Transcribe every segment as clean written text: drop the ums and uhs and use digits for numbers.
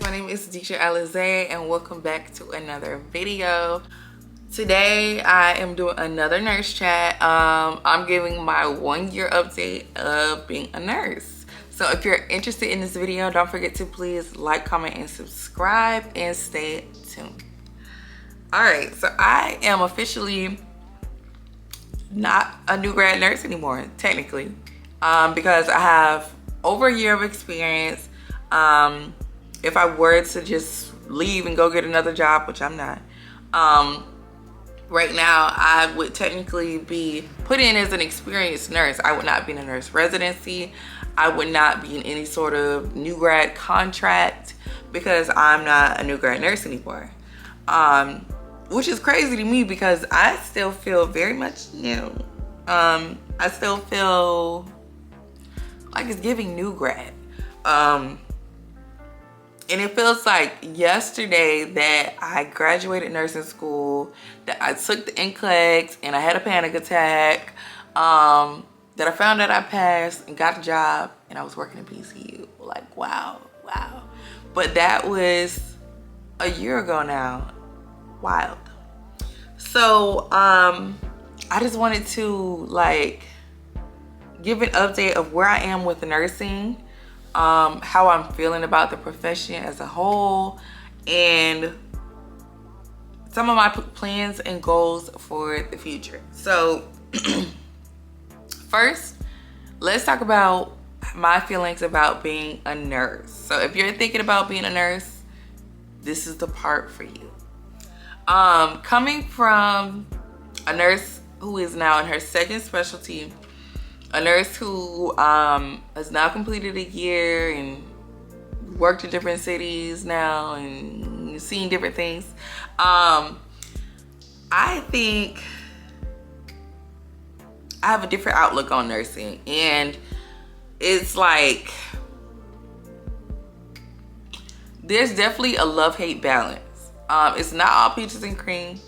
My name is Deisha Alize and welcome back to another video. Today I am doing another nurse chat. I'm giving my 1-year update of being a nurse. So if you're interested in this video, don't forget to please like, comment, and subscribe and stay tuned. Alright, so I am officially not a new grad nurse anymore, technically, because I have over a year of experience. If I were to just leave and go get another job, which I'm not, right now I would technically be put in as an experienced nurse. I would not be in a nurse residency. I would not be in any sort of new grad contract because I'm not a new grad nurse anymore. Which is crazy to me because I still feel very much new. I still feel like it's giving new grad. And it feels like yesterday that I graduated nursing school, that I took the NCLEX and I had a panic attack, that I found out I passed and got a job and I was working in PCU. Like, wow. But that was a year ago now. Wild. So, I just wanted to like give an update of where I am with nursing, how I'm feeling about the profession as a whole, and some of my plans and goals for the future. So first, let's talk about my feelings about being a nurse. So if you're thinking about being a nurse, this is the part for you. Coming from a nurse who is now in her second specialty, a nurse who has now completed a year and worked in different cities now and seen different things, I think I have a different outlook on nursing. And it's like, there's definitely a love-hate balance. It's not all peaches and cream.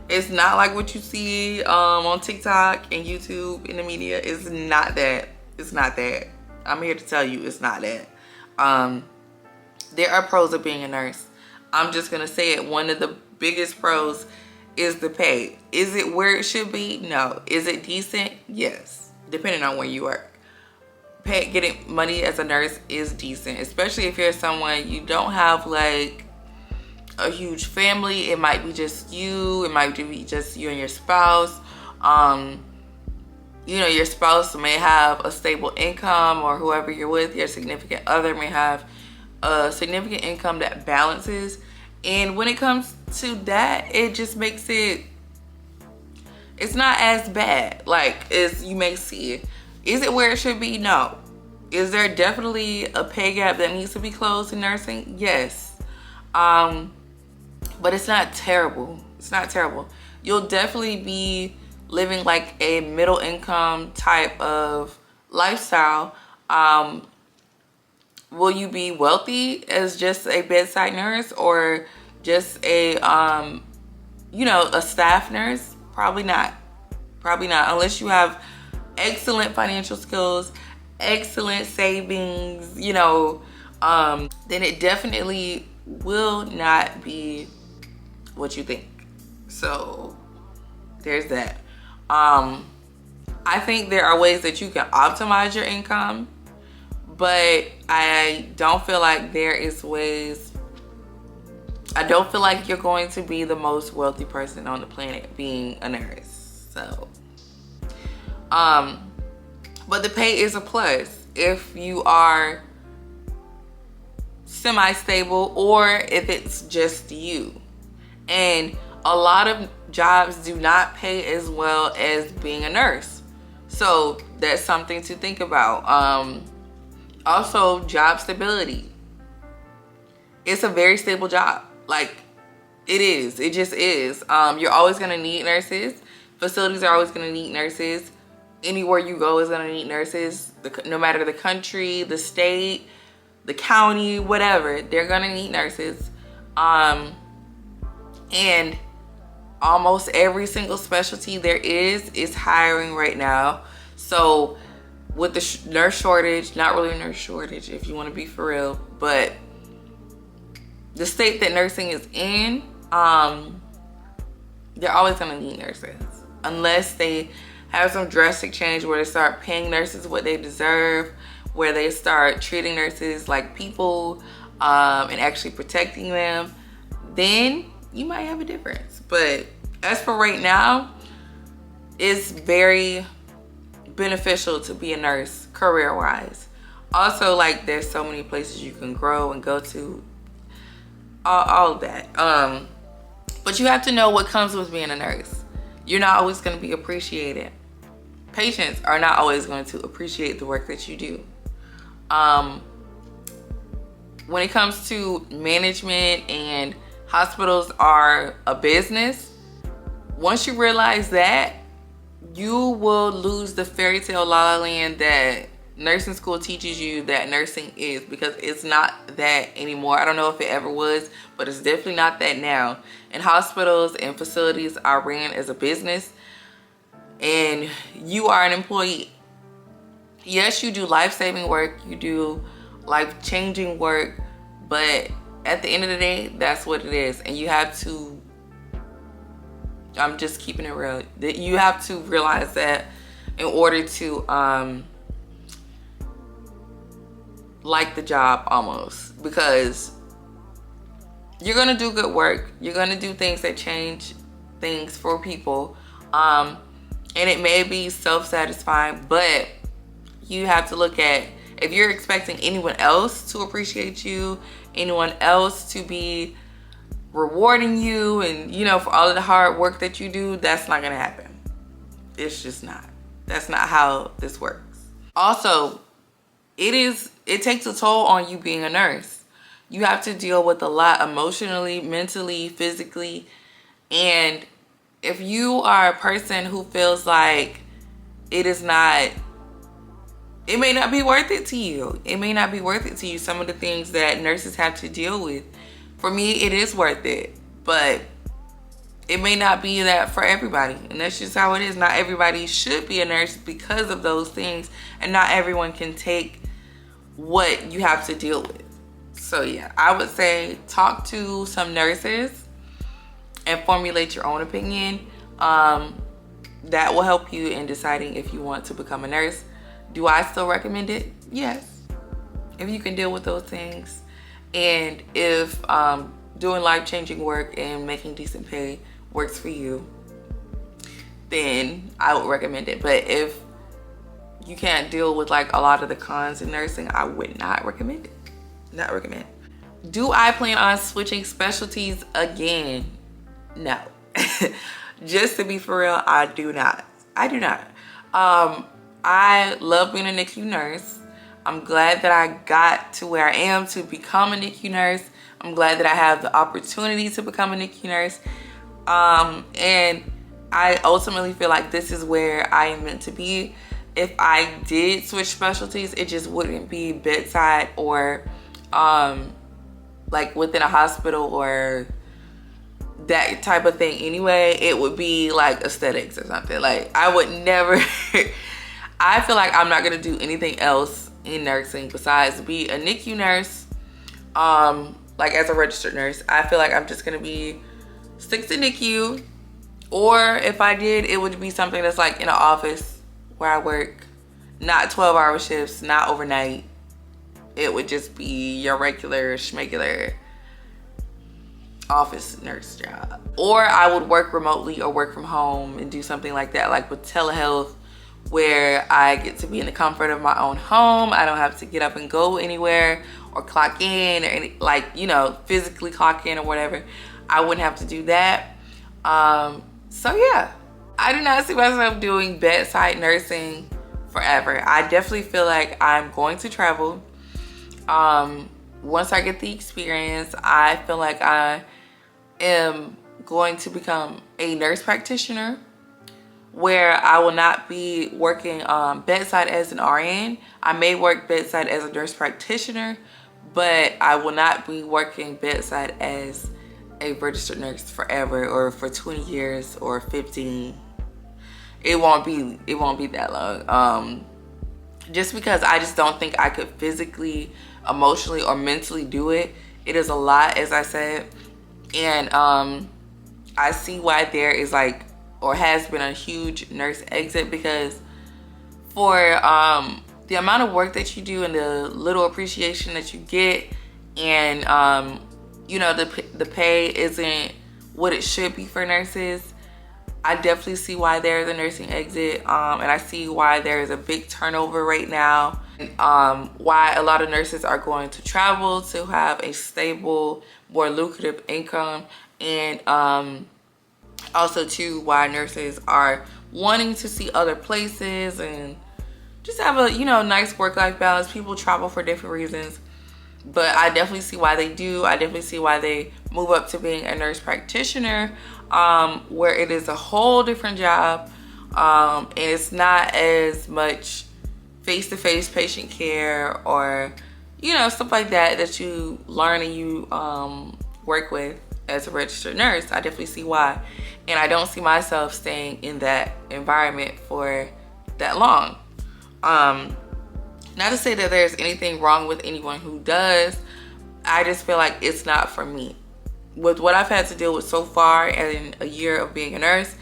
It's not like what you see on TikTok and YouTube in the media. It's not that. It's not that. I'm here to tell you it's not that. There are pros of being a nurse. I'm just going to say it. One of the biggest pros is the pay. Is it where it should be? No. Is it decent? Yes. Depending on where you work. Getting money as a nurse is decent. Especially if you're someone you don't have like a huge family. It might be just you. It might be just you and your spouse. You know, your spouse may have a stable income, or whoever you're with, your significant other may have a significant income that balances. And when it comes to that, it just makes it's not as bad like as you may see it. Is it where it should be? No. Is there definitely a pay gap that needs to be closed in nursing? Yes. But it's not terrible. It's not terrible. You'll definitely be living like a middle income type of lifestyle. Will you be wealthy as just a bedside nurse or just a, you know, a staff nurse? Probably not. Probably not. Unless you have excellent financial skills, excellent savings, you know, then it definitely will not be what you think. So there's that. I think there are ways that you can optimize your income, but I don't feel like there is ways. I don't feel like you're going to be the most wealthy person on the planet being a nurse. So but the pay is a plus if you are semi-stable or if it's just you. And a lot of jobs do not pay as well as being a nurse. So that's something to think about. Also, job stability. It's a very stable job. Like, it is. It just is. You're always going to need nurses. Facilities are always going to need nurses. Anywhere you go is going to need nurses. No matter the country, the state, the county, whatever, they're gonna need nurses. And almost every single specialty there is hiring right now. So with the nurse shortage, not really a nurse shortage if you want to be for real, but the state that nursing is in, they're always going to need nurses unless they have some drastic change where they start paying nurses what they deserve, where they start treating nurses like people, and actually protecting them. Then you might have a difference. But as for right now, it's very beneficial to be a nurse career-wise. Also, like, there's so many places you can grow and go to, all of that. But you have to know what comes with being a nurse. You're not always going to be appreciated. Patients are not always going to appreciate the work that you do. When it comes to management and hospitals are a business, once you realize that, you will lose the fairy tale la la land that nursing school teaches you that nursing is, because it's not that anymore. I don't know if it ever was, but it's definitely not that now. And hospitals and facilities are ran as a business, and you are an employee. Yes, you do life-saving work, you do life-changing work, but at the end of the day, that's what it is. And you have to, I'm just keeping it real, that you have to realize that in order to like the job almost, because you're gonna do good work, you're gonna do things that change things for people, and it may be self-satisfying, but you have to look at, if you're expecting anyone else to appreciate you, anyone else to be rewarding you, and you know, for all of the hard work that you do, that's not gonna happen. It's just not. That's not how this works. Also, it takes a toll on you being a nurse. You have to deal with a lot emotionally, mentally, physically, and if you are a person who feels like it may not be worth it to you. It may not be worth it to you, some of the things that nurses have to deal with. For me, it is worth it, but it may not be that for everybody. And that's just how it is. Not everybody should be a nurse because of those things, and not everyone can take what you have to deal with. So yeah, I would say talk to some nurses and formulate your own opinion. That will help you in deciding if you want to become a nurse. Do I still recommend it? Yes. If you can deal with those things, and if doing life-changing work and making decent pay works for you, then I would recommend it. But if you can't deal with like a lot of the cons in nursing, I would not recommend it. Not recommend. Do I plan on switching specialties again? No. Just to be for real, I do not. I do not. I love being a Nicu nurse. I'm glad that I got to where I am to become a Nicu nurse. I'm glad that I have the opportunity to become a Nicu nurse. And I ultimately feel like this is where I am meant to be. If I did switch specialties, it just wouldn't be bedside or like within a hospital or that type of thing anyway. It would be like aesthetics or something. Like, I would never I feel like I'm not gonna do anything else in nursing besides be a NICU nurse, like as a registered nurse. I feel like I'm just gonna stick to NICU, or if I did, it would be something that's like in an office where I work, not 12-hour shifts, not overnight. It would just be your regular schmegular office nurse job. Or I would work remotely or work from home and do something like that, like with telehealth, where I get to be in the comfort of my own home. I don't have to get up and go anywhere or clock in or any, like, you know, physically clock in or whatever. I wouldn't have to do that. So yeah, I do not see myself doing bedside nursing forever. I definitely feel like I'm going to travel. Once I get the experience, I feel like I am going to become a nurse practitioner, where I will not be working bedside as an RN. I may work bedside as a nurse practitioner, but I will not be working bedside as a registered nurse forever, or for 20 years or 15. It won't be that long. Just because I just don't think I could physically, emotionally, or mentally do it. It is a lot, as I said. And I see why there is like, or has been, a huge nurse exit, because for the amount of work that you do and the little appreciation that you get, and you know, the pay isn't what it should be for nurses. I definitely see why there's a nursing exit, and I see why there is a big turnover right now, and why a lot of nurses are going to travel to have a stable, more lucrative income, and also too why nurses are wanting to see other places and just have a, you know, nice work-life balance. People travel for different reasons, but I definitely see why they do. I definitely see why they move up to being a nurse practitioner, where it is a whole different job, and it's not as much face-to-face patient care, or, you know, stuff like that that you learn and you work with as a registered nurse. I definitely see why, and I don't see myself staying in that environment for that long. Not to say that there's anything wrong with anyone who does. I just feel like it's not for me. With what I've had to deal with so far in a year of being a nurse,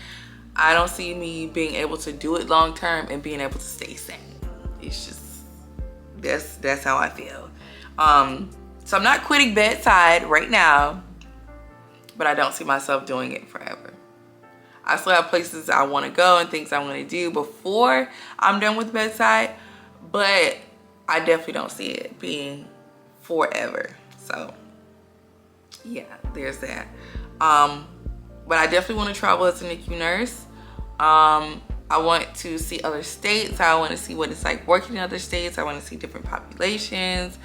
I don't see me being able to do it long term and being able to stay sane. It's just, that's how I feel. So I'm not quitting bedside right now, but I don't see myself doing it forever. I still have places I want to go and things I want to do before I'm done with bedside, but I definitely don't see it being forever. So yeah, there's that. But I definitely want to travel as a NICU nurse. I want to see other states. I want to see what it's like working in other states. I want to see different populations,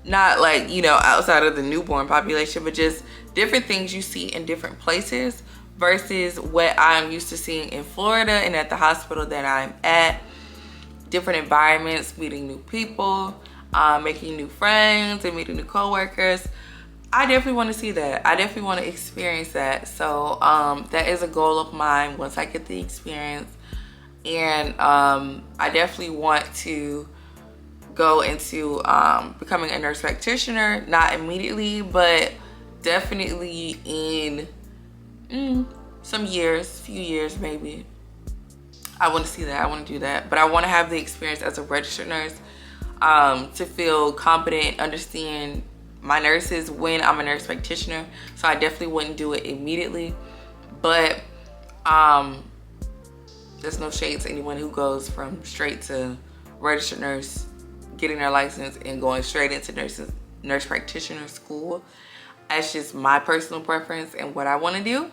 not like, you know, outside of the newborn population, but just different things you see in different places versus what I'm used to seeing in Florida and at the hospital that I'm at. Different environments, meeting new people, making new friends and meeting new coworkers. I definitely want to see that. I definitely want to experience that. So that is a goal of mine once I get the experience. And I definitely want to go into becoming a nurse practitioner, not immediately, but definitely in some years, few years maybe. I want to see that. I want to do that. But I want to have the experience as a registered nurse, to feel competent, understand my nurses when I'm a nurse practitioner. So I definitely wouldn't do it immediately. But there's no shade to anyone who goes from straight to registered nurse, getting their license and going straight into nurse practitioner school. That's just my personal preference and what I want to do.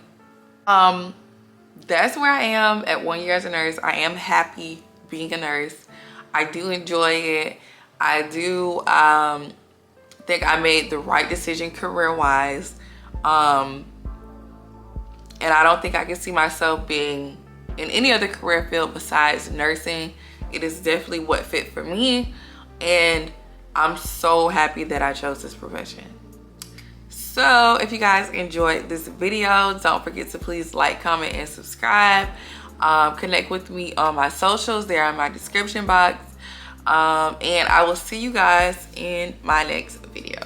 That's where I am at 1 year as a nurse. I am happy being a nurse. I do enjoy it. I do think I made the right decision career-wise. And I don't think I can see myself being in any other career field besides nursing. It is definitely what fit for me. And I'm so happy that I chose this profession. So if you guys enjoyed this video, don't forget to please like, comment, and subscribe. Connect with me on my socials. They're in my description box. And I will see you guys in my next video.